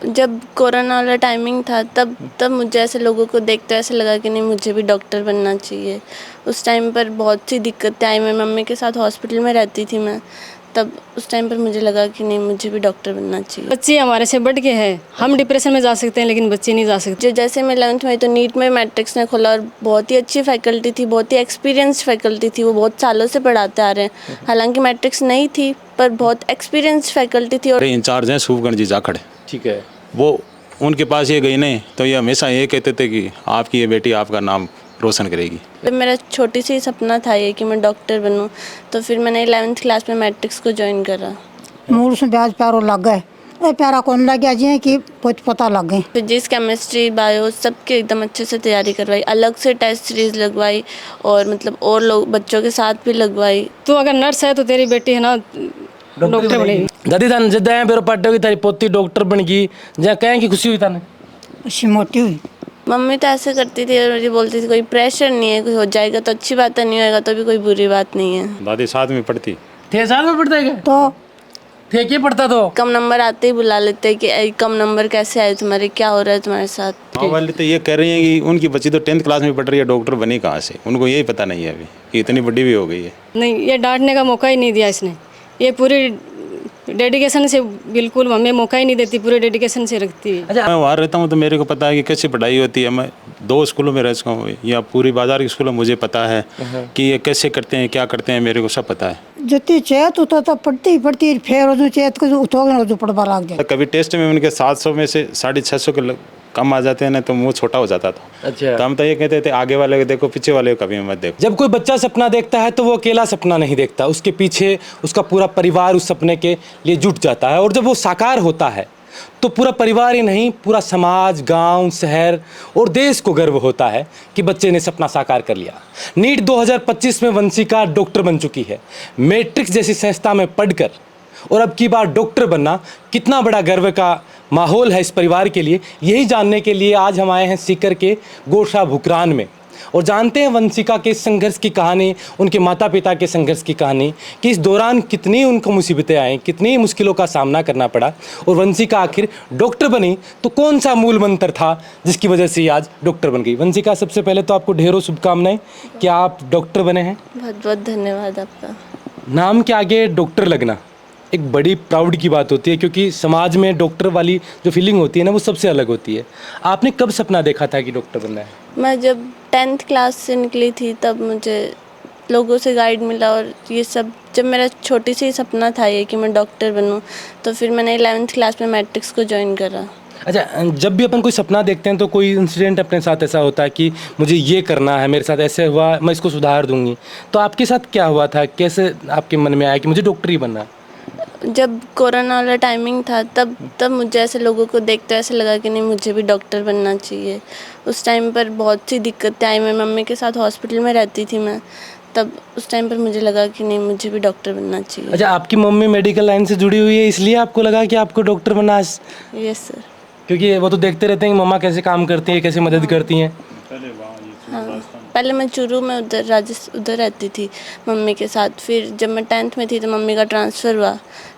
जब कोरोना वाला टाइमिंग था तब मुझे ऐसे लोगों को देखते ऐसे लगा कि नहीं मुझे भी डॉक्टर बनना चाहिए। उस टाइम पर बहुत सी दिक्कतें आई, मैं मम्मी के साथ हॉस्पिटल में रहती थी मैं, तब उस टाइम पर मुझे लगा कि नहीं मुझे भी डॉक्टर बनना चाहिए। बच्चे हमारे से बढ़ के हैं, हम डिप्रेशन में जा सकते हैं लेकिन बच्चे नहीं जा सकते। जैसे मैं 11th में तो नीट में मैट्रिक्स ने खोला और बहुत ही अच्छी फैकल्टी थी, बहुत ही एक्सपीरियंस्ड फैकल्टी थी, वो बहुत सालों से पढ़ाते आ रहे हैं। हालांकि मैट्रिक्स नहीं थी पर बहुत एक्सपीरियंस्ड फैकल्टी थी। और इंचार्ज हैं शुभगण जी जाखड़, ठीक है। वो उनके पास ये गई नहीं तो ये हमेशा ये कहते थे कि आपकी ये बेटी आपका नाम रोशन करेगी। मेरा छोटी सी सपना था ये कि मैं डॉक्टर बनूं, तो फिर मैंने 11th क्लास में मैट्रिक्स को ज्वाइन करा। मूल से ब्याज प्यारो लग गए, प्यारा कौन लग गया जी कि कुछ पता लग गए। फिजिक्स, केमिस्ट्री, बायो सबके एकदम अच्छे से तैयारी करवाई, अलग से टेस्ट सीरीज लगवाई और मतलब और लोग बच्चों के साथ भी लगवाई। तो अगर नर्स है तो तेरी बेटी है ना डॉक्टर बनेगी। दादी थाने जिद्द है बेरो पाटे की तारी पोती डॉक्टर बन गई, जहाँ कहें कि खुशी हुई थाने? अच्छी मोटी हुई। मम्मी तो ऐसे करती थी और मुझे बोलती थी कोई प्रेशर नहीं है, कोई हो जाएगा तो अच्छी बात है, नहीं होएगा तो भी कोई बुरी बात नहीं है। दादी साथ में पढ़ती थे साल में पढ़ता है क्या? तो थे क्या पढ़ता तो? कम नंबर आते ही बुला लेते कि कम नंबर कैसे आए तुम्हारे, क्या हो रहा है तुम्हारे साथ। हाँ वाले तो ये कह रही हैं कि उनकी बच्ची तो 10th क्लास में पढ़ रही है, डॉक्टर बनी कहाँ से, उनको यही पता नहीं है अभी कि इतनी बड़ी भी हो गई है। नहीं, ये डांटने का मौका ही नहीं दिया इसने। ये पूरी डेडिकेशन से, बिल्कुल हमें मौका ही नहीं देती, पूरे डेडिकेशन से रखती है। अच्छा, मैं वहाँ रहता हूँ तो मेरे को पता है कि कैसे पढ़ाई होती है। मैं 2 स्कूलों में रह चुका हूँ या पूरी बाजार के स्कूलों में मुझे पता है कि ये कैसे करते हैं, क्या करते हैं, मेरे को सब पता है। जितनी चेत उतो तो पढ़ती फिर जो चेत को उठोगे जो पढ़वा लग जाए। कभी टेस्ट में उनके 700 में से 650 के कम आ जाते हैं ना तो मुँह छोटा हो जाता था। अच्छा। तो हम तो ये कहते थे आगे वाले को देखो, पीछे वाले को कभी मत देखो। जब कोई बच्चा सपना देखता है तो वो अकेला सपना नहीं देखता, उसके पीछे उसका पूरा परिवार उस सपने के लिए जुट जाता है। और जब वो साकार होता है तो पूरा परिवार ही नहीं, पूरा समाज, गांव, शहर और देश को गर्व होता है कि बच्चे ने सपना साकार कर लिया। नीट 2025 में वंशिका डॉक्टर बन चुकी है। मैट्रिक्स जैसी संस्था में पढ़कर और अब की बार डॉक्टर बनना कितना बड़ा गर्व का माहौल है इस परिवार के लिए, यही जानने के लिए आज हम आए हैं सीकर के गोशा भुकरान में और जानते हैं वंशिका के संघर्ष की कहानी, उनके माता पिता के संघर्ष की कहानी, कि इस दौरान कितनी उनको मुसीबतें आई, कितनी मुश्किलों का सामना करना पड़ा और वंशिका आखिर डॉक्टर बनी तो कौन सा मूल मंत्र था जिसकी वजह से आज डॉक्टर बन गई। वंशिका, सबसे पहले तो आपको ढेरों शुभकामनाएं कि आप डॉक्टर बने हैं। बहुत बहुत धन्यवाद आपका। नाम के आगे डॉक्टर लगना एक बड़ी प्राउड की बात होती है, क्योंकि समाज में डॉक्टर वाली जो फीलिंग होती है ना वो सबसे अलग होती है। आपने कब सपना देखा था कि डॉक्टर बनना है? मैं जब 10th क्लास से निकली थी तब मुझे लोगों से गाइड मिला और ये सब, जब मेरा छोटी सी सपना था ये कि मैं डॉक्टर बनूं, तो फिर मैंने 11th क्लास में मैट्रिक्स को ज्वाइन करा। अच्छा, जब भी अपन कोई सपना देखते हैं तो कोई इंसिडेंट अपने साथ ऐसा होता है कि मुझे ये करना है, मेरे साथ ऐसे हुआ, मैं इसको सुधार दूंगी, तो आपके साथ क्या हुआ था? कैसे आपके मन में आया कि मुझे डॉक्टर ही बनना है? जब कोरोना वाला टाइमिंग था तब मुझे ऐसे लोगों को देखते ऐसे लगा कि नहीं मुझे भी डॉक्टर बनना चाहिए। उस टाइम पर बहुत सी दिक्कतें आई, मैं मम्मी के साथ हॉस्पिटल में रहती थी मैं, तब उस टाइम पर मुझे लगा कि नहीं मुझे भी डॉक्टर बनना चाहिए। अच्छा, आपकी मम्मी मेडिकल लाइन से जुड़ी हुई है इसलिए आपको लगा कि आपको डॉक्टर बनना है? Yes sir. क्योंकि वो तो देखते रहते हैं कि मम्मा कैसे काम करती है, कैसे मदद करती हैं। हाँ, पहले मैं चूरू में उधर रहती थी मम्मी के साथ। फिर जब मैं 10th में थी तो मम्मी का ट्रांसफ़र हुआ,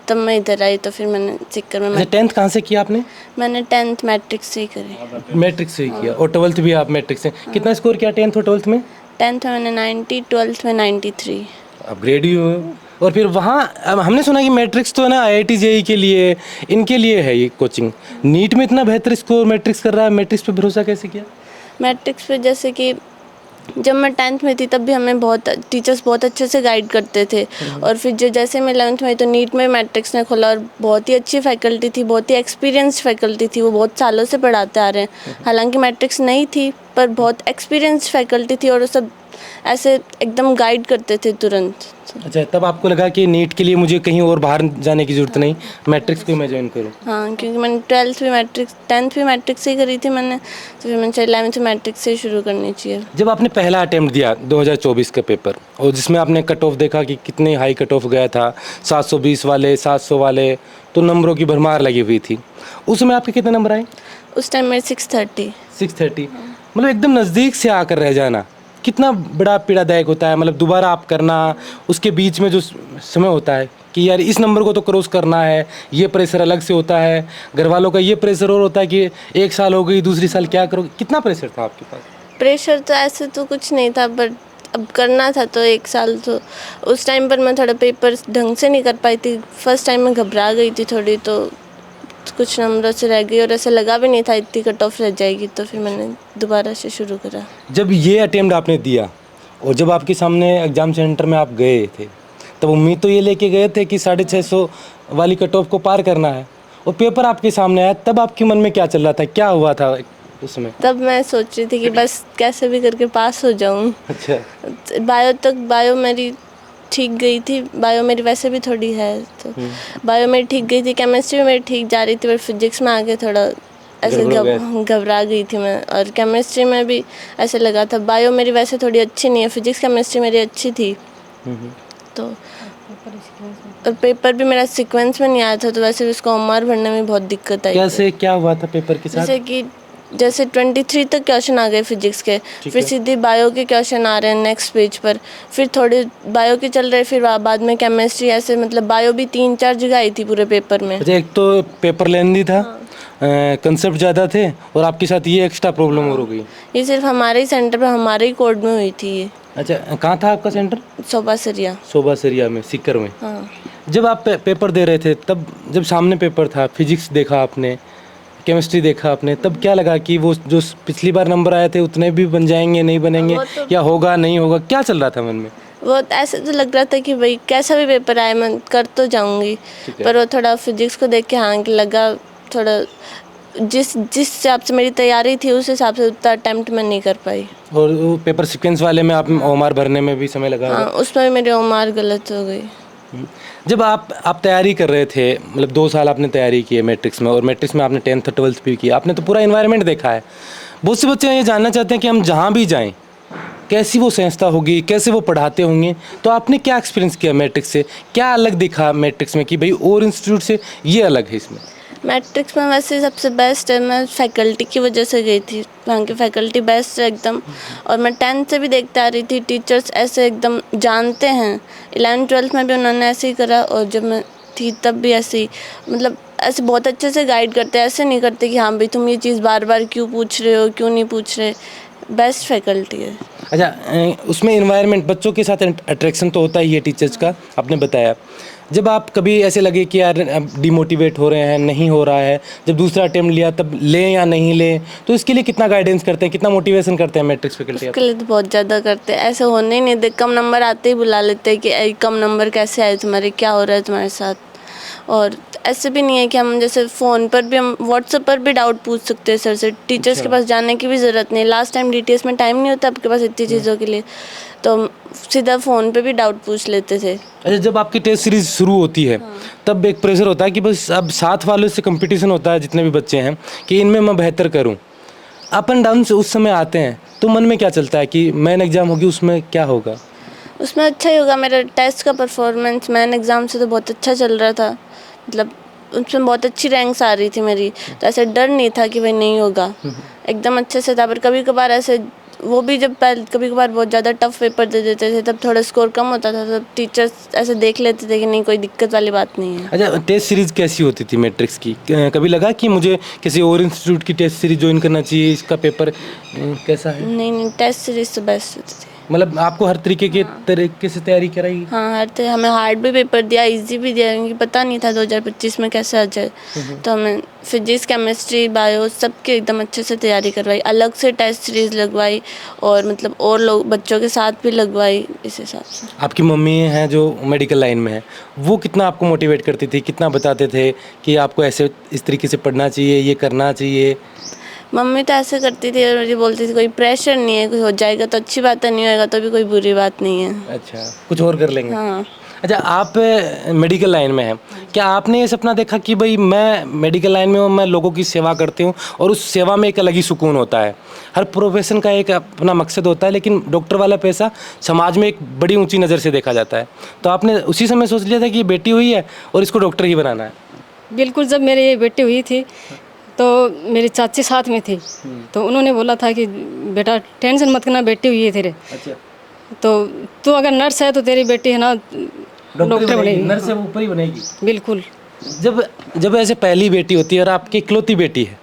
तब मैं इधर आई तो फिर मैंने सीकर में। अच्छा, 10th कहाँ से किया आपने? मैंने 10th मैट्रिक्स से ही करी। मैट्रिक्स से ही किया और 12th भी आप मैट्रिक्स से? कितना स्कोर किया 10th और 12th में? 10th में मैंने 90, 12th में 93। अपग्रेड ही हुए। और फिर वहाँ अब हमने सुना कि मैट्रिक्स तो है ना IIT JEE के लिए, इनके लिए है ये कोचिंग। नीट में इतना बेहतर स्कोर मैट्रिक्स कर रहा है, मैट्रिक्स पे भरोसा कैसे किया? मैट्रिक्स पे जैसे कि जब मैं 10th में थी तब भी हमें टीचर्स बहुत अच्छे से गाइड करते थे। और फिर जैसे मैं 11th में तो नीट में मैट्रिक्स ने खोला और बहुत ही अच्छी फैकल्टी थी, बहुत ही एक्सपीरियंस्ड फैकल्टी थी, वो बहुत सालों से पढ़ाते आ रहे हैं। हालांकि मैट्रिक्स नहीं थी पर बहुत एक्सपीरियंस्ड फैकल्टी थी और वो सब ऐसे एकदम गाइड करते थे तुरंत। अच्छा, तब आपको लगा कि नीट के लिए मुझे कहीं और बाहर जाने की ज़रूरत नहीं, मैट्रिक्स को मैं ज्वाइन करूँ? हाँ, क्योंकि मैंने 12th भी मैट्रिक्स, 10th भी मैट्रिक्स से ही करी थी मैंने, तो फिर मैंने 11th मैट्रिक्स से ही शुरू करनी चाहिए। जब आपने पहला अटेम्प्ट दिया 2024 का पेपर और जिसमें आपने कट ऑफ देखा कि कितने हाई कट ऑफ गया था, 720 वाले, 700 वाले, तो नंबरों की भरमार लगी हुई थी, उसमें आपके कितने नंबर आए? उस टाइम मेरे 630। 630, मतलब एकदम नज़दीक से आकर रह जाना कितना बड़ा पीड़ादायक होता है। मतलब दोबारा आप करना, उसके बीच में जो समय होता है कि यार इस नंबर को तो क्रॉस करना है, ये प्रेशर अलग से होता है, घर वालों का ये प्रेशर और होता है कि एक साल हो गई दूसरी साल क्या करोगे? कितना प्रेशर था आपके पास? प्रेशर तो ऐसे तो कुछ नहीं था, बट अब करना था तो एक साल तो उस टाइम पर मैं थोड़ा पेपर ढंग से नहीं कर पाई थी। फर्स्ट टाइम मैं घबरा गई थी थोड़ी, तो कुछ नंबरों से रह गई और ऐसा लगा भी नहीं था इतनी कट ऑफ रह जाएगी, तो फिर मैंने दोबारा से शुरू करा। जब ये अटेम्प्ट आपने दिया और जब आपके सामने एग्ज़ाम सेंटर में आप गए थे, तब उम्मीद तो ये लेके गए थे कि 650 वाली कट ऑफ को पार करना है, और पेपर आपके सामने आया, तब आपके मन में क्या चल रहा था, क्या हुआ था उसमें? तब मैं सोच रही थी कि बस कैसे भी करके पास हो जाऊं। अच्छा। बायो मेरी ठीक गई थी, बायो मेरी वैसे भी थोड़ी है, तो बायो मेरी ठीक गई थी, केमिस्ट्री मेरी ठीक जा रही थी, पर फिजिक्स में आके थोड़ा ऐसे घबरा गई थी मैं। और केमिस्ट्री में भी ऐसे लगा था, बायो मेरी वैसे थोड़ी अच्छी नहीं है, फिजिक्स केमिस्ट्री मेरी अच्छी थी, तो और पेपर भी मेरा सीक्वेंस में नहीं आया था, तो वैसे भी उसको ओएमआर भरने में बहुत दिक्कत आई। कैसे क्या हुआ था पेपर के साथ? जैसे 23 तक क्वेश्चन आ गए फिजिक्स के, फिर सीधे बायो के क्वेश्चन आ रहे हैं नेक्स्ट पेज पर, फिर थोड़े बायो के चल रहे, फिर बाद में केमिस्ट्री, ऐसे मतलब बायो भी 3-4 जगह आई थी पूरे पेपर में। अच्छा, एक तो पेपर लेंदी था, कंसेप्ट ज़्यादा थे, और आपके साथ ये एक्स्ट्रा प्रॉब्लम और हो गई। ये सिर्फ हमारे ही सेंटर पे, हमारे ही कोड में हुई थी ये। अच्छा, कहाँ था आपका सेंटर? सोबासरिया। सोबासरिया में, सीकर में। हाँ। जब आप पेपर दे रहे थे, तब जब सामने पेपर था, फिजिक्स देखा आपने, केमिस्ट्री देखा आपने, तब क्या लगा कि वो जो पिछली बार नंबर आए थे उतने भी बन जाएंगे, नहीं बनेंगे, या होगा नहीं होगा, क्या चल रहा था मन में? वो ऐसे तो लग रहा था कि भाई कैसा भी पेपर आए मैं कर तो जाऊंगी, पर वो थोड़ा फिजिक्स को देख के हाँ कि लगा थोड़ा जिस हिसाब से मेरी तैयारी थी उस हिसाब से उतना अटेम्प्ट मैं नहीं कर पाई। और वो पेपर सीक्वेंस वाले में आप ओएमआर भरने में भी समय लगा? हाँ, उसमें भी मेरी ओएमआर गलत हो गई। जब आप तैयारी कर रहे थे, मतलब 2 साल आपने तैयारी की है मैट्रिक्स में, और मैट्रिक्स में आपने 10th 12th भी किया, आपने तो पूरा इन्वायरमेंट देखा है। बहुत से बच्चे ये जानना चाहते हैं कि हम जहाँ भी जाएं कैसी वो संस्था होगी, कैसे वो पढ़ाते होंगे, तो आपने क्या एक्सपीरियंस किया मैट्रिक्स से, क्या अलग दिखा मैट्रिक्स में कि भाई और इंस्टीट्यूट से ये अलग है इसमें? मैट्रिक्स में वैसे सबसे बेस्ट है, मैं फैकल्टी की वजह से गई थी, वहाँ की फैकल्टी बेस्ट है एकदम, और मैं 10th से भी देखते आ रही थी, टीचर्स ऐसे एकदम जानते हैं, 11th 12th में भी उन्होंने ऐसे ही करा, और जब मैं थी तब भी ऐसे ही, मतलब ऐसे बहुत अच्छे से गाइड करते हैं, ऐसे नहीं करते कि हाँ भाई तुम ये चीज़ बार बार क्यों पूछ रहे हो, क्यों नहीं पूछ रहे, बेस्ट फैकल्टी है। अच्छा, उसमें इन्वायरमेंट बच्चों के साथ अट्रैक्शन तो होता ही है टीचर्स का, आपने बताया। जब आप कभी ऐसे लगे कि यार अब डिमोटिवेट हो रहे हैं, नहीं हो रहा है, जब दूसरा अटेम्प्ट लिया तब लें या नहीं लें, तो इसके लिए कितना गाइडेंस करते हैं, कितना मोटिवेशन करते हैं मैट्रिक्स फैकल्टी? उसके लिए तो बहुत ज़्यादा करते हैं, ऐसे होने ही नहीं दे, कम नंबर आते ही बुला लेते हैं कि कम नंबर कैसे आए तुम्हारे, क्या हो रहा है तुम्हारे साथ। और ऐसे भी नहीं है कि हम जैसे फ़ोन पर भी, हम व्हाट्सएप पर भी डाउट पूछ सकते हैं सर से, टीचर्स के पास जाने की भी ज़रूरत नहीं। लास्ट टाइम डीटीएस में टाइम नहीं होता आपके पास इतनी चीज़ों के लिए, तो सीधा फ़ोन पे भी डाउट पूछ लेते थे। अच्छा, जब आपकी टेस्ट सीरीज शुरू होती है तब एक प्रेशर होता है कि बस अब साथ वालों से कंपटीशन होता है, जितने भी बच्चे हैं, कि इनमें मैं बेहतर करूं। अप एंड डाउन से उस समय आते हैं, तो मन में क्या चलता है कि मेन एग्ज़ाम होगी, उसमें क्या होगा? उसमें अच्छा ही होगा। मेरा टेस्ट का परफॉर्मेंस मेन एग्ज़ाम से तो बहुत अच्छा चल रहा था, मतलब उसमें बहुत अच्छी रैंक्स आ रही थी मेरी, तो ऐसे डर नहीं था कि भाई नहीं होगा, एकदम अच्छे से था। पर कभी कभार ऐसे वो भी जब कभी कभार बहुत ज़्यादा टफ पेपर दे देते थे, तब थोड़ा स्कोर कम होता था, तब टीचर्स ऐसे देख लेते थे कि नहीं कोई दिक्कत वाली बात नहीं है। अच्छा, टेस्ट सीरीज़ कैसी होती थी मैट्रिक्स की? कभी लगा कि मुझे किसी और इंस्टीट्यूट की टेस्ट सीरीज ज्वाइन करना चाहिए, इसका पेपर कैसा है? नहीं, टेस्ट सीरीज तो बेस्ट होती थी। मतलब आपको हर तरीके से तैयारी कराई? हाँ, हमें हार्ड भी पेपर दिया, इजी भी दिया, क्योंकि पता नहीं था 2025 में कैसे आ जाए, तो हमें फिजिक्स केमिस्ट्री बायो सबकी एकदम अच्छे से तैयारी करवाई, अलग से टेस्ट सीरीज लगवाई, और मतलब और लोग बच्चों के साथ भी लगवाई इस हिसाब से। आपकी मम्मी हैं जो मेडिकल लाइन में है, वो कितना आपको मोटिवेट करती थी, कितना बताते थे कि आपको ऐसे इस तरीके से पढ़ना चाहिए, ये करना चाहिए? मम्मी तो ऐसे करती थी और मुझे बोलती थी कोई प्रेशर नहीं है, कोई हो जाएगा तो अच्छी बात है, नहीं होएगा तो भी कोई बुरी बात नहीं है। अच्छा, कुछ और कर लेंगे। हाँ। अच्छा, आप मेडिकल लाइन में हैं, क्या आपने ये सपना देखा कि भाई मैं मेडिकल लाइन में हूँ, मैं लोगों की सेवा करती हूँ, और उस सेवा में एक अलग ही सुकून होता है? हर प्रोफेशन का एक अपना मकसद होता है, लेकिन डॉक्टर वाला पैसा समाज में एक बड़ी ऊंची नज़र से देखा जाता है, तो आपने उसी समय सोच लिया था कि ये बेटी हुई है और इसको डॉक्टर ही बनाना है? बिल्कुल, जब मेरी ये बेटी हुई थी तो मेरी चाची साथ में थी, तो उन्होंने बोला था कि बेटा टेंशन मत करना, बेटी हुई है तेरे। अच्छा। तो तू अगर नर्स है तो तेरी बेटी है ना डॉक्टर बनेगी। नर्स से ऊपर ही बनेगी। बिल्कुल। जब जब ऐसे पहली बेटी होती है और आपकी इकलौती बेटी है,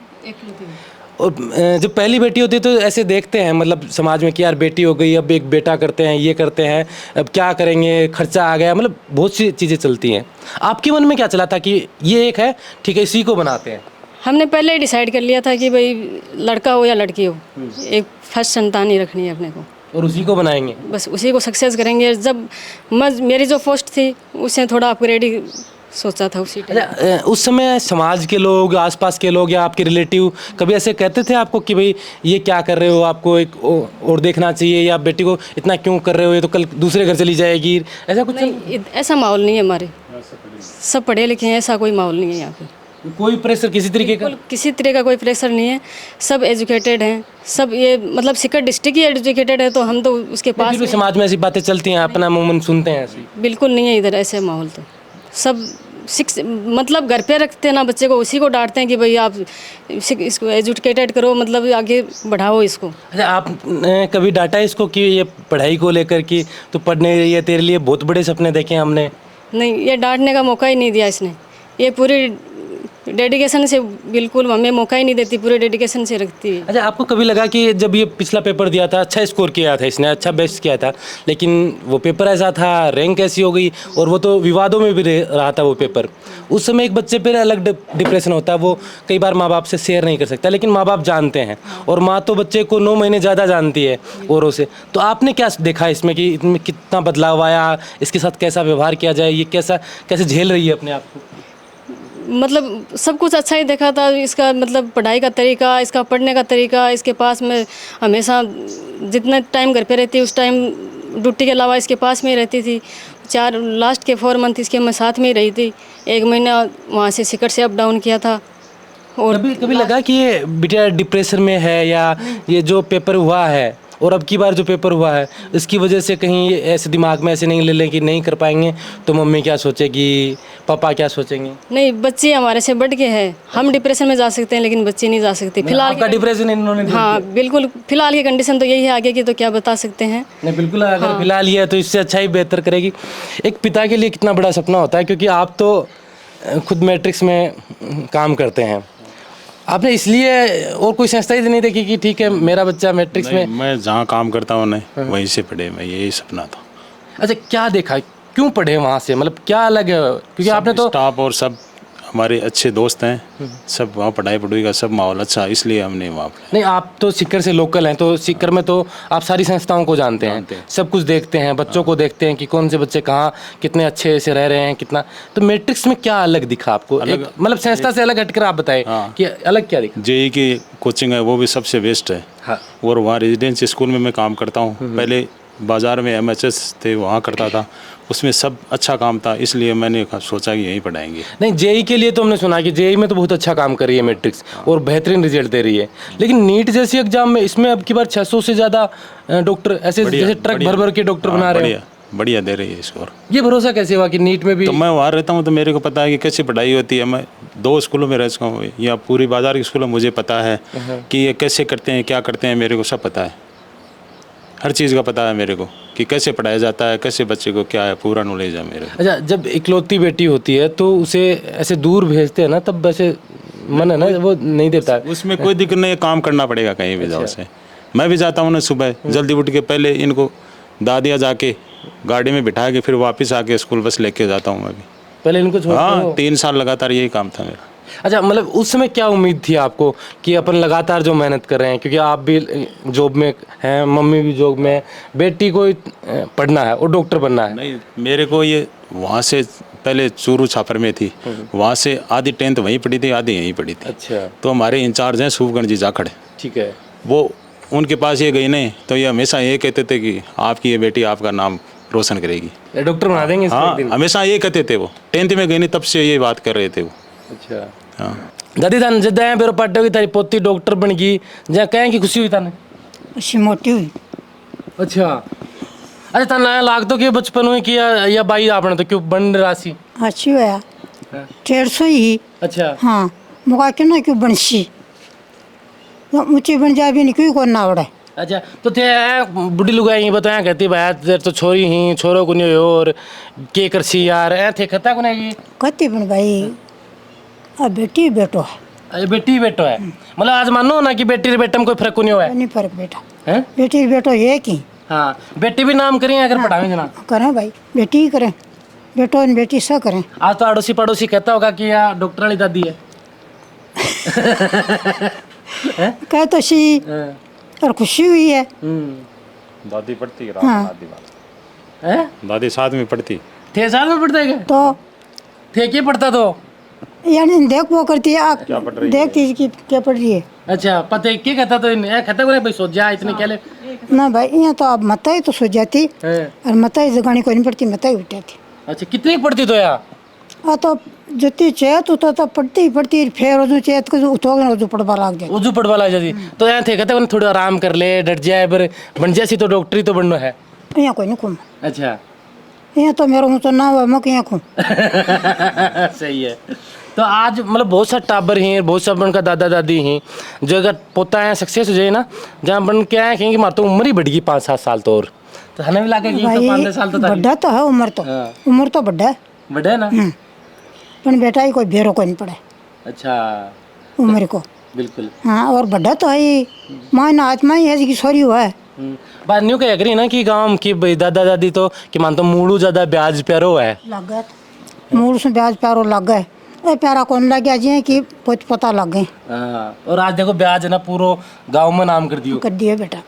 और जब पहली बेटी होती है तो ऐसे देखते हैं मतलब समाज में कि यार बेटी हो गई, अब एक बेटा करते हैं, ये करते हैं, अब क्या करेंगे, खर्चा आ गया, मतलब बहुत सी चीज़ें चलती हैं। आपके मन में क्या चला था कि ये एक है, ठीक है, इसी को बनाते हैं? हमने पहले ही डिसाइड कर लिया था कि भाई लड़का हो या लड़की हो, एक फर्स्ट संतान ही रखनी है अपने को, और उसी को बनाएंगे। बस उसी को सक्सेस करेंगे। जब मेरी जो पोस्ट थी उससे थोड़ा अपग्रेड ही सोचा था उसी टाइम। अच्छा, उस समय समाज के लोग, आसपास के लोग या आपके रिलेटिव कभी ऐसे कहते थे आपको कि भाई ये क्या कर रहे हो, आपको एक और देखना चाहिए, या बेटी को इतना क्यों कर रहे हो, ये तो कल दूसरे घर चली जाएगी, ऐसा कुछ? नहीं, ऐसा माहौल नहीं है हमारे, सब पढ़े लिखे हैं, ऐसा कोई माहौल नहीं है यहाँ पे। कोई प्रेशर किसी तरीके का? किसी तरह का कोई प्रेशर नहीं है, सब एजुकेटेड हैं, सब ये मतलब सीकर डिस्ट्रिक्ट ही एजुकेटेड है, तो हम तो उसके पास फिर भी समाज में ऐसी बातें चलती हैं, अपना मुंह सुनते हैं ऐसी? बिल्कुल नहीं है इधर ऐसे माहौल। तो सब मतलब घर पे रखते हैं ना बच्चे को, उसी को डांटते हैं कि भाई आप इसको एजुकेटेड करो, मतलब आगे बढ़ाओ इसको। अच्छा, आप कभी डांटा इसको कि ये पढ़ाई को लेकर कि तो पढ़ने रही है, तेरे लिए बहुत बड़े सपने देखे हमने? नहीं, ये डांटने का मौका ही नहीं दिया इसने, ये पूरी डेडिकेशन से, बिल्कुल हमें मौका ही नहीं देती, पूरे डेडिकेशन से रखती है। अच्छा, आपको कभी लगा कि जब ये पिछला पेपर दिया था, अच्छा स्कोर किया था इसने, अच्छा बेस्ट किया था, लेकिन वो पेपर ऐसा था, रैंक ऐसी हो गई, और वो तो विवादों में भी रहा था वो पेपर, उस समय एक बच्चे पर अलग डिप्रेशन होता है, वो कई बार माँ बाप से शेयर नहीं कर सकता, लेकिन माँ बाप जानते हैं, और माँ तो बच्चे को 9 महीने ज़्यादा जानती है औरों से। तो आपने क्या देखा इसमें कि इसमें कितना बदलाव आया, इसके साथ कैसा व्यवहार किया जाए, ये कैसे झेल रही है अपने आप को? मतलब सब कुछ अच्छा ही देखा था इसका, मतलब पढ़ाई का तरीका, इसका पढ़ने का तरीका, इसके पास में हमेशा जितना टाइम घर पे रहती उस टाइम ड्यूटी के अलावा इसके पास में ही रहती थी। लास्ट के 4 मंथ इसके मैं साथ में ही रही थी, 1 महीना वहाँ से सिकर से अप डाउन किया था। और कभी लगा कि ये बेटा डिप्रेशन में है, या ये जो पेपर हुआ है और अब की बार जो पेपर हुआ है इसकी वजह से कहीं ऐसे दिमाग में ऐसे नहीं ले लें कि नहीं कर पाएंगे तो मम्मी क्या सोचेगी, पापा क्या सोचेंगे? नहीं, बच्चे हमारे से बढ़ के हैं, हम डिप्रेशन में जा सकते हैं लेकिन बच्चे नहीं जा सकते फिलहाल। आपका डिप्रेशन इन्होंने? हाँ बिल्कुल, फिलहाल की कंडीशन तो यही है, आगे की तो क्या बता सकते हैं। नहीं बिल्कुल, अगर फिलहाल ये है तो इससे अच्छा ही बेहतर करेगी। एक पिता के लिए कितना बड़ा सपना होता है, क्योंकि आप तो खुद मैट्रिक्स में काम करते हैं, आपने इसलिए और कोई संस्था ही नहीं देखी कि ठीक है मेरा बच्चा मैट्रिक्स में? मैं जहाँ काम करता हूँ वहीं से पढ़े, मैं यही सपना था। अच्छा, क्या देखा, क्यों पढ़े वहाँ से, मतलब क्या अलग है? क्योंकि आपने तो स्टाफ और सब हमारे अच्छे दोस्त हैं, सब वहाँ पढ़ाई पढ़ाई का सब माहौल अच्छा, इसलिए हमने वहाँ पढ़ा। नहीं, आप तो सीकर से लोकल हैं, तो सीकर में तो आप सारी संस्थाओं को जानते हैं, सब कुछ देखते हैं, बच्चों को देखते हैं कि कौन से बच्चे कहाँ कितने अच्छे से रह रहे हैं, कितना। तो मैट्रिक्स में क्या अलग दिखा आपको, मतलब संस्था से अलग हटकर आप बताएं कि अलग क्या दिखा? जेई की कोचिंग है वो भी सबसे बेस्ट है। हाँ। और वहाँ रेजिडेंसी स्कूल में मैं काम करता हूँ, पहले बाज़ार में MHS थे वहाँ करता था, उसमें सब अच्छा काम था, इसलिए मैंने सोचा कि यहीं पढ़ाएंगे। नहीं, जेई के लिए तो हमने सुना कि जेई में तो बहुत अच्छा काम कर रही है मैट्रिक्स और बेहतरीन रिजल्ट दे रही है, लेकिन नीट जैसी एग्जाम में इसमें अब की बार 600 से ज़्यादा डॉक्टर ऐसे जैसे ट्रक भर भर के डॉक्टर बना रहे हैं। बढ़िया दे रही है स्कोर। ये भरोसा कैसे हुआ कि नीट में भी? तो मैं वहाँ रहता हूँ तो मेरे को पता है कि कैसी पढ़ाई होती है। मैं 2 स्कूलों में रह चुका हूँ, या पूरी बाज़ार के स्कूलों मुझे पता है कि ये कैसे करते हैं, क्या करते हैं, मेरे को सब पता है, हर चीज़ का पता है मेरे को कि कैसे पढ़ाया जाता है, कैसे बच्चे को क्या है, पूरा नॉलेज है मेरे को। अच्छा, जब इकलौती बेटी होती है तो उसे ऐसे दूर भेजते हैं ना, तब वैसे मन है ना वो नहीं देता है? उसमें कोई दिक्कत नहीं है, काम करना पड़ेगा कहीं भी जाओ से। मैं भी जाता हूँ ना सुबह जल्दी उठ के, पहले इनको दादिया जाके गाड़ी में बिठा के फिर वापस आके स्कूल बस लेके जाता हूँ मैं भी। पहले इनको छोड़ते हो? हाँ, 3 साल लगातार यही काम था मेरा। अच्छा, मतलब उस समय क्या उम्मीद थी आपको कि अपन लगातार जो मेहनत कर रहे हैं, क्योंकि आप भी जॉब में हैं, मम्मी भी जॉब में, बेटी को पढ़ना है और डॉक्टर बनना है? नहीं, मेरे को ये वहाँ से पहले चूरू छापर में थी, वहाँ से आधी 10th वहीं पढ़ी थी, आधी यहीं पढ़ी थी। अच्छा। तो हमारे इंचार्ज हैं शुभगण जी जाखड़, ठीक है। वो उनके पास ये गई नहीं तो ये हमेशा ये कहते थे कि आपकी ये बेटी आपका नाम रोशन करेगी, डॉक्टर बना देंगे इसको एक दिन। हमेशा ये कहते थे वो। 10th में गई नहीं तब से ये बात कर रहे थे वो। अच्छा। हाँ, दादी थान जब आए फिर पाटे की तारी पोती डॉक्टर बन गई, जहाँ कहें कि खुशी हुई थाने? उससे मोटी हुई। अच्छा। अच्छा, था नया लाग तो कि बचपन में किया या बाई आपने तो क्यों बन राशि? अच्छी हुआ 150 ही। अच्छा। हाँ, मुका क्यों ना क्यों बनसी ऊँची बन जाए भी नहीं, क्यों करना आवड़े। अच्छा तो थे बुढ़ी लुगाई ही बताया कहती भाई तेरे तो छोरी ही छोरो को नहीं हो और के करसी यार ऐ थे खता को नहीं कहती पण भाई अब बेटी बेटो है अरे बेटी बेटो है मतलब आज मानो ना कि बेटी बेटे में कोई फर्क नहीं हुआ है नहीं फर्क बेटा हैं? बेटी बेटो ये की हाँ बेटी भी नाम करिए अगर पढ़ाएंगे ना करें भाई बेटी ही करें बेटो और बेटी सा करें आज तो अड़ोसी पड़ोसी कहता होगा कि यार डॉक्टर वाली दादी है कह तो सी हाँ। और खुशी हुई है दादी पढ़ती हाँ। हैं? दादी साथ में पढ़ती थे साल में पढ़ता है क्या तो थे क्या पढ़ता तो यानी देख वो करती है क्या पढ़ रही देखती है कि क्या पढ़ रही है अच्छा पता है क्या कहता तो कहता को नहीं भाई सोच जा इतने क्या ले ना भाई यहाँ तो अब मत ही तो सो जाती हैं? और मत ही जगानी कोई नहीं पड़ती मत ही उठाती अच्छा कितनी पढ़ती तो यार तो जितनी चेत तो पढ़ती ही पढ़ती फिर वो चेत को उठोगे ना जो पढ़वा लाग जाए उजू पढ़वा लग जाती तो यहाँ थे कहते हैं थोड़ा आराम कर ले डट जाए पर बन जैसी तो डॉक्टरी तो बनना है यहाँ कोई नहीं खूम अच्छा यहाँ तो मेरा मुँह तो ना हुआ मैं यहाँ खूम सही है तो आज मतलब बहुत सा टाबर हैं बहुत सा उनका दादा दादी हैं जो अगर पोता है सक्सेस हो जाए ना जहाँ बन के आए कहेंगे मार तो उम्र ही बढ़ गई 5-7 साल तो और तो हमें भी लगा कि तो भाई 5 साल तो था बड्डा तो है उम्र तो हाँ। उम्र तो बड्डा है बड़ा है ना पर बेटा ही कोई बेरो कोई नहीं पड़े अच्छा उम्र को बिल्कुल हाँ और बड्डा तो है ही माँ ना आत्मा ही है कि सॉरी हुआ है बात न्यू कह करी ना कि गाँव की भाई दादा दादी तो कि मान तो मूड़ू ज्यादा ब्याज प्यारो है लग गया मूल से ब्याज प्यारो लग गए ए प्यारा कौन लग गया जी कि कुछ पता लग गए हाँ, और आज देखो ब्याज है ना पूरा गांव में नाम कर दियो कर दिए बेटा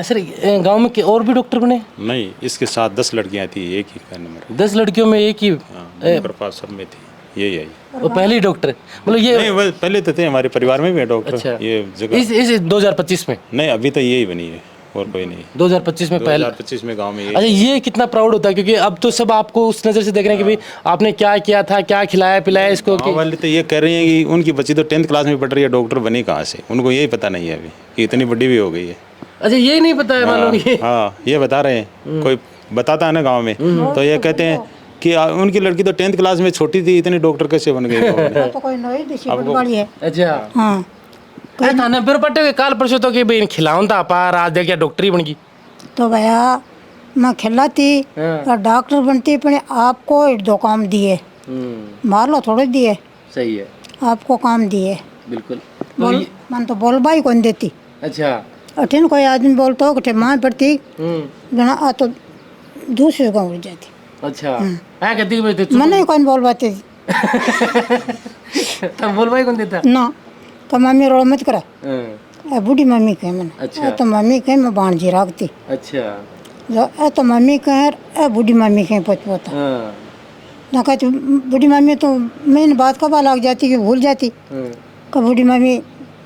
सर गांव में और भी डॉक्टर बने नहीं इसके साथ 10 लड़कियां थी एक ही का नंबर 10 लड़कियों में एक ही नंबर 5 सब में थी यही आई वो पहले ही डॉक्टर मतलब ये नहीं वो पहले तो थे हमारे परिवार में भी है डॉक्टर अच्छा। ये जगह इस 2025 में नहीं अभी तो यही बनी है और कोई नहीं 2025 में पहले 2025 में गांव में ये अच्छा ये कितना प्राउड होता है क्योंकि अब तो सब आपको उस नज़र से देख रहे हैं कि भाई आपने क्या किया था क्या खिलाया पिलाया इसको गाँव वाले तो ये कह रहे हैं कि उनकी बच्ची तो 10th क्लास में पढ़ रही है डॉक्टर बनी कहाँ से उनको यही पता नहीं है अभी कि इतनी बड़ी भी हो गई है अच्छा ये नहीं पता है मालूम ये हाँ ये बता रहे हैं कोई बताता है ना गाँव में तो ये कहते हैं कि उनकी लड़की तो 10th क्लास में छोटी थी इतनी डॉक्टर कैसे बन गई गाँव में? तो कोई नई देसी बड़ी है अच्छा हाँ अरे थाने फिर पट्टे के काल परसों तो कि भाई खिलाऊं था पा आज देख डॉक्टरी बन गई तो भैया मैं खिलाती और डॉक्टर बनती अपने आपको 2 काम दिए मार लो थोड़े दिए सही है आपको काम दिए बिल्कुल बोल मन तो बोलबा ही कौन देती अच्छा अठिन कोई आदमी बोलता हो कि माँ पड़ती गणा आ तो दूसरे गाँव उड़ जाती अच्छा हाँ कहती कि भाई मन ही कौन बोलवाती तब बोल भाई कौन देता ना तो मम्मी रोड मत करा हाँ, ए बूढ़ी मम्मी कहे मैंने अच्छा। तो मम्मी कहे मैं बाणजी रखती अच्छा जो ए तो मम्मी कहे ए बूढ़ी मम्मी कहे पोत पोता हाँ, ना कहती बूढ़ी मम्मी तो मैंने बात कब लग जाती कि भूल जाती हाँ, कब बूढ़ी मम्मी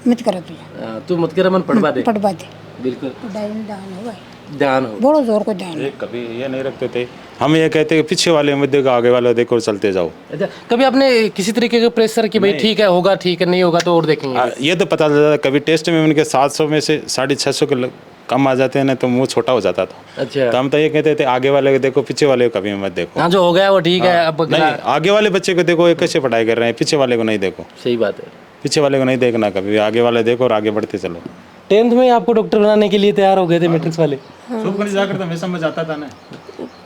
मत करा तुझे हाँ, तू मत कर मन पढ़वा दे पढ़वा दे बिल्कुल दान हुआ है ध्यान हो बड़ो जोर को दान ये कभी ये नहीं रखते थे हम ये कहते कि पीछे वाले मत देखो आगे वाले देखो और चलते जाओ अच्छा कभी आपने किसी तरीके का प्रेशर कि भाई ठीक है होगा ठीक है नहीं होगा तो और देखेंगे ये तो पता चलता था कभी टेस्ट में उनके 700 में से 650 के कम आ जाते हैं ना तो मुंह छोटा हो जाता था अच्छा तो हम तो ये कहते थे आगे वाले को देखो पीछे वाले को कभी मत देखो हाँ जो हो गया वो ठीक है अब नहीं आगे वाले बच्चे को देखो ये कैसे पढ़ाई कर रहे हैं पीछे वाले को नहीं देखो सही बात है पीछे वाले को नहीं देखना कभी आगे वाले देखो और आगे बढ़ते चलो 10th में आपको डॉक्टर बनाने के लिए तैयार हो गए थे मैट्रिक्स वाले जाकर तो हमेशा मजा आता था ना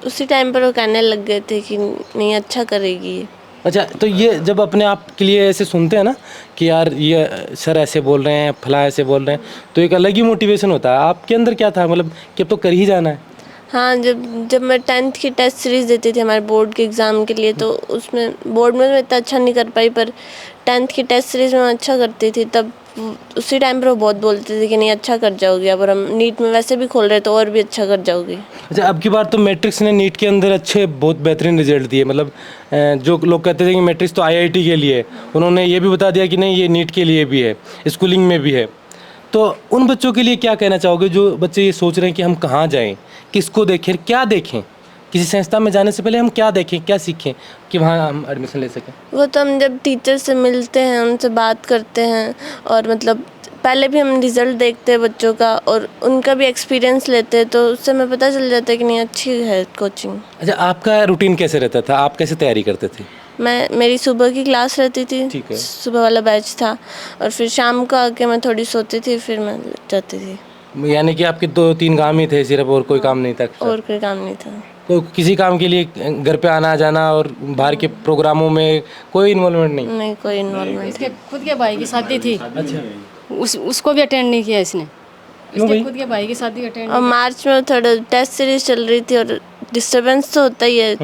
उसी टाइम पर वो कहने लग गए थे कि नहीं अच्छा करेगी ये। अच्छा तो ये जब अपने आप के लिए ऐसे सुनते हैं ना कि यार ये सर ऐसे बोल रहे हैं फला ऐसे बोल रहे हैं तो एक अलग ही मोटिवेशन होता है आपके अंदर क्या था मतलब कि अब तो कर ही जाना है हाँ जब मैं 10th की टेस्ट सीरीज देती थी हमारे बोर्ड के एग्ज़ाम के लिए तो उसमें बोर्ड में मैं इतना अच्छा नहीं कर पाई पर 10th की टेस्ट सीरीज में मैं अच्छा करती थी तब उसी टाइम पर वो बहुत बोलते थे कि नहीं अच्छा कर जाओगी अब और हम नीट में वैसे भी खोल रहे तो और भी अच्छा कर जाओगी। अच्छा अब की बार तो मैट्रिक्स ने नीट के अंदर अच्छे बहुत बेहतरीन रिजल्ट दिए मतलब जो लोग कहते थे कि मैट्रिक्स तो आईआईटी के लिए उन्होंने ये भी बता दिया कि नहीं ये नीट के लिए भी है स्कूलिंग में भी है तो उन बच्चों के लिए क्या कहना चाहोगे जो बच्चे ये सोच रहे हैं कि हम कहाँ जाएं किसको देखें क्या देखें किसी संस्था में जाने से पहले हम क्या देखें क्या सीखें कि वहाँ हम एडमिशन ले सकें वो तो हम जब टीचर से मिलते हैं उनसे बात करते हैं और मतलब पहले भी हम रिज़ल्ट देखते हैं बच्चों का और उनका भी एक्सपीरियंस लेते हैं तो उससे हमें पता चल जाता है कि नहीं अच्छी है कोचिंग। अच्छा आपका रूटीन कैसे रहता था आप कैसे तैयारी करते थे मेरी सुबह की क्लास रहती थी ठीक है। सुबह वाला बैच था और फिर शाम को आके मैं थोड़ी सोती थी फिर मैं जाती थी। यानी कि आपके 2-3 काम ही थे सिर्फ, और कोई काम नहीं था? और कोई काम नहीं था। कोई किसी काम के लिए घर पे आना जाना और बाहर के प्रोग्रामों में कोई इन्वॉल्वमेंट नहीं? नहीं, कोई इन्वॉल्वमेंट। इसके खुद के भाई की शादी थी। अच्छा। उसको भी अटेंड नहीं किया इसने। इसके खुद के भाई की शादी अटेंड। और मार्च में थोड़ा टेस्ट सीरीज चल रही थी और डिस्टरबेंस तो होता ही है।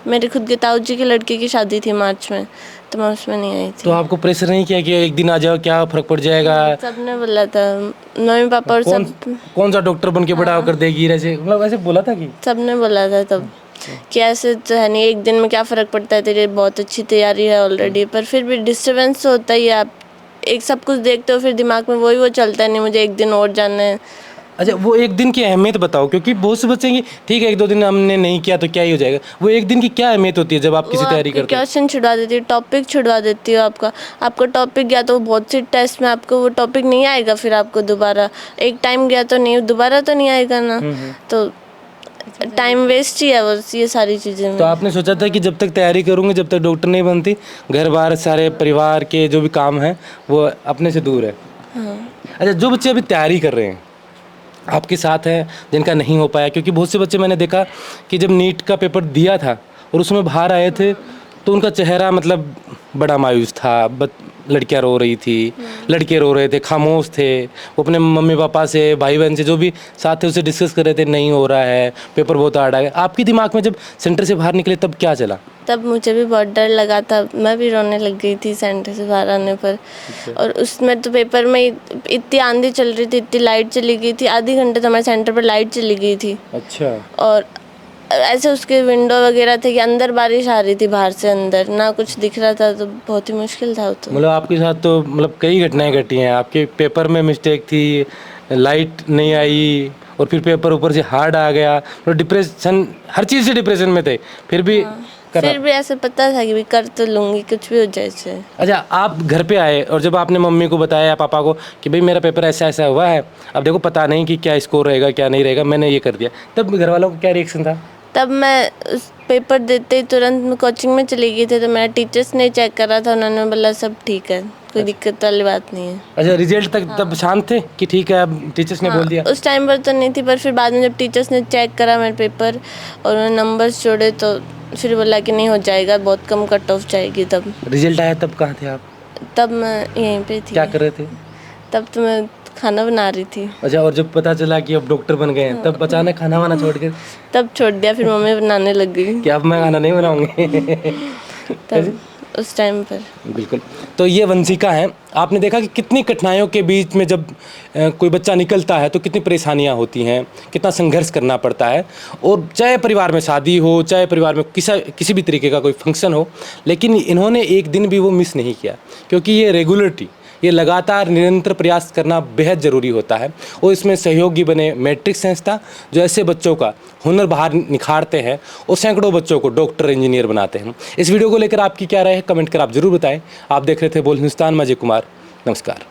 मेरे खुद के ताऊ जी के लड़के की शादी थी मार्च में, तो मैं उसमें नहीं आई थी। तो आपको प्रेशर नहीं किया कि एक दिन आ जाओ, क्या फर्क पड़ जाएगा? सबने बोला था, मम्मी पापा और सब। कौन सा डॉक्टर बन के बड़ा होकर देगी, ऐसे मतलब ऐसे बोला था कि? सबने बोला था तब कि ऐसे तो है नहीं, एक दिन में क्या फ़र्क पड़ता है, तेरी बहुत अच्छी तैयारी है ऑलरेडी। पर फिर भी डिस्टरबेंस तो होता ही है। आप एक सब कुछ देखते हो, फिर दिमाग में वो चलता है, नहीं मुझे एक दिन और जाना है। अच्छा, वो एक दिन की अहमियत बताओ, क्योंकि बहुत से बच्चे हैं कि ठीक है 1-2 दिन हमने नहीं किया तो क्या ही हो जाएगा। वो एक दिन की क्या अहमियत होती है जब आप किसी तैयारी करते हैं? क्वेश्चन छुड़वा देती है, टॉपिक छुड़वा देती हो आपका टॉपिक गया तो बहुत सी टेस्ट में आपको वो टॉपिक नहीं आएगा। फिर आपको दोबारा एक टाइम गया तो नहीं, दोबारा तो नहीं आएगा ना, तो टाइम वेस्ट ही है वो ये सारी चीज़ें। तो आपने सोचा था कि जब तक तैयारी करूँगी, जब तक डॉक्टर नहीं बनती, घर बार सारे परिवार के जो भी काम हैं वो अपने से दूर है? अच्छा, जो बच्चे अभी तैयारी कर रहे हैं आपके साथ हैं, जिनका नहीं हो पाया, क्योंकि बहुत से बच्चे मैंने देखा कि जब नीट का पेपर दिया था और उसमें बाहर आए थे तो उनका चेहरा मतलब बड़ा मायूस था। लड़कियां रो रही थी, लड़के रो रहे थे, खामोश थे। वो अपने मम्मी पापा से, भाई बहन से, जो भी साथ थे उससे डिस्कस कर रहे थे, नहीं हो रहा है, पेपर बहुत हार्ड है। आपके दिमाग में जब सेंटर से बाहर निकले तब क्या चला? तब मुझे भी बहुत डर लगा था, मैं भी रोने लग गई थी सेंटर से बाहर आने पर। और उसमें तो पेपर में इतनी आंधी चल रही थी, इतनी लाइट चली गई थी, आधे घंटे तो हमारे सेंटर पर लाइट चली गई थी। अच्छा। और ऐसे उसके विंडो वगैरह थे कि अंदर बारिश आ रही थी, बाहर से अंदर ना कुछ दिख रहा था, तो बहुत ही मुश्किल था वो तो। मतलब आपके साथ तो मतलब कई घटनाएं घटी हैं। आपके पेपर में मिस्टेक थी, लाइट नहीं आई, और फिर पेपर ऊपर से हार्ड आ गया, तो डिप्रेशन, हर चीज़ से डिप्रेशन में थे, फिर भी फिर भी ऐसे पता था कि भी कर तो लूँगी, कुछ भी हो जाए इससे। अच्छा, आप घर पे आए और जब आपने मम्मी को बताया या पापा को कि भाई मेरा पेपर ऐसा ऐसा हुआ है, अब देखो पता नहीं कि क्या स्कोर रहेगा क्या नहीं रहेगा, मैंने ये कर दिया, तब घर वालों का क्या रिएक्शन था? तब मैं उस पेपर देते ही तुरंत मैं कोचिंग में चली गई थी, तो मेरा टीचर्स ने चेक करा था, उन्होंने बोला सब ठीक है, कोई दिक्कत वाली बात नहीं है। अच्छा, रिजल्ट तक तब शांत थे कि ठीक है, अब टीचर्स ने बोल दिया? उस टाइम पर तो नहीं थी, पर फिर बाद में जब टीचर्स ने चेक करा मेरे पेपर और उन्होंने नंबर्स जोड़े तो फिर बोला कि नहीं हो जाएगा, बहुत कम कट ऑफ जाएगी। तब रिजल्ट आया तब कहाँ थे आप? तब मैं यहीं पे थी। क्या कर रहे थे? तब तो मैं खाना बना रही थी। अच्छा, और जब पता चला कि अब डॉक्टर बन गए हैं तब अचानक खाना वाना छोड़ के? तब छोड़ दिया, फिर मम्मी बनाने लग गई। कि अब मैं खाना नहीं बनाऊंगी? तब उस टाइम पर। बिल्कुल। तो ये वंशिका है। आपने देखा कि कितनी कठिनाइयों के बीच में जब कोई बच्चा निकलता है तो कितनी परेशानियां होती हैं, कितना संघर्ष करना पड़ता है। और चाहे परिवार में शादी हो, चाहे परिवार में किसी भी तरीके का कोई फंक्शन हो, लेकिन इन्होंने एक दिन भी वो मिस नहीं किया, क्योंकि ये रेगुलरिटी, ये लगातार निरंतर प्रयास करना बेहद ज़रूरी होता है। और इसमें सहयोगी बने मैट्रिक्स संस्था, जो ऐसे बच्चों का हुनर बाहर निखारते हैं और सैकड़ों बच्चों को डॉक्टर, इंजीनियर बनाते हैं। इस वीडियो को लेकर आपकी क्या राय है, कमेंट कर आप जरूर बताएं। आप देख रहे थे बोल हिंदुस्तान, मैं अजय कुमार, नमस्कार।